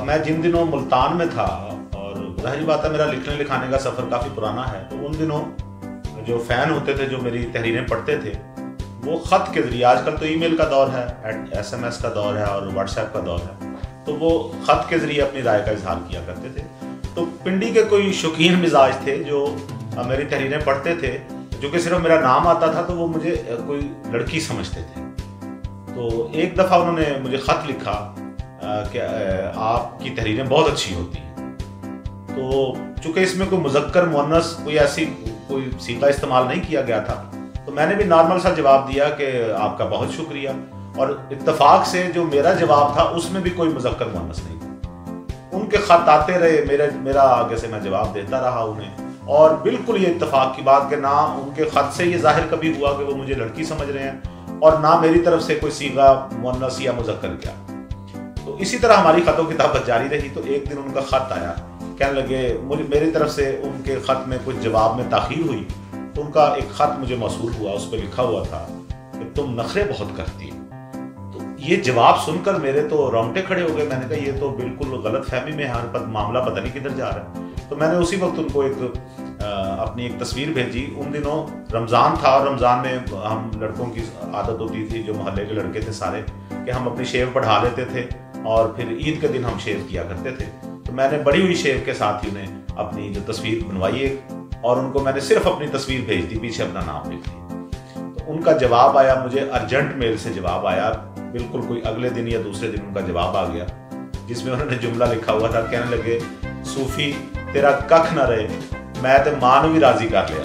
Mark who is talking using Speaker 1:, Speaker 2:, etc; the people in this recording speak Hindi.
Speaker 1: मैं जिन दिनों मुल्तान में था, और जाहिर बात है मेरा लिखने लिखाने का सफ़र काफ़ी पुराना है, तो उन दिनों जो फ़ैन होते थे, जो मेरी तहरीरें पढ़ते थे, वो ख़त के ज़रिए, आजकल तो ईमेल का दौर है, SMS का दौर है और व्हाट्सएप का दौर है, तो वो ख़त के ज़रिए अपनी राय का इजहार किया करते थे। तो पिंडी के कोई शौकीन मिजाज थे जो मेरी तहरीरें पढ़ते थे, जो कि सिर्फ मेरा नाम आता था तो वो मुझे कोई लड़की समझते थे। तो एक दफ़ा उन्होंने मुझे ख़त लिखा कि आपकी तहरीरें बहुत अच्छी होती हैं। तो चूँकि इसमें कोई मुज़क्कर मुअन्नस कोई सीगा इस्तेमाल नहीं किया गया था, तो मैंने भी नॉर्मल सा जवाब दिया कि आपका बहुत शुक्रिया, और इत्तेफाक से जो मेरा जवाब था उसमें भी कोई मुज़क्कर मुअन्नस नहीं था। उनके ख़त आते रहे, मेरा आगे से मैं जवाब देता रहा उन्हें, और बिल्कुल ये इत्तेफाक की बात कि ना उनके ख़त से ये ज़ाहिर कभी हुआ कि वो मुझे लड़की समझ रहे हैं, और ना मेरी तरफ से कोई सीगा मुअन्नस या मुज़क्कर किया। तो इसी तरह हमारी ख़तों किताबत जारी रही। तो एक दिन उनका ख़त आया, कहने लगे मेरी तरफ से उनके ख़त में कुछ जवाब में ताख़ीर हुई, तो उनका एक ख़त मुझे मौसूल हुआ, उस पर लिखा हुआ था कि तुम नखरे बहुत करती हो। तो ये जवाब सुनकर मेरे तो रोंगटे खड़े हो गए। मैंने कहा ये तो बिल्कुल गलत फहमी में मामला पता नहीं किधर जा रहा है। तो मैंने उसी वक्त उनको अपनी एक तस्वीर भेजी। उन दिनों रमज़ान था, और रमज़ान में हम लड़कों की आदत होती थी, जो मोहल्ले के लड़के थे सारे, कि हम अपनी शेव बढ़ा लेते थे और फिर ईद के दिन हम शेव किया करते थे। तो मैंने बड़ी हुई शेव के साथ ही उन्हें अपनी जो तस्वीर बनवाई एक, और उनको मैंने सिर्फ अपनी तस्वीर भेज दी, पीछे अपना नाम लिख दिया। तो उनका जवाब आया, मुझे अर्जेंट मेल से जवाब आया, बिल्कुल कोई अगले दिन या दूसरे दिन उनका जवाब आ गया, जिसमें उन्होंने जुमला लिखा हुआ था, कहने लगे सूफी तेरा कख न रहे, मैं तो मां नूं भी राजी कर लिया।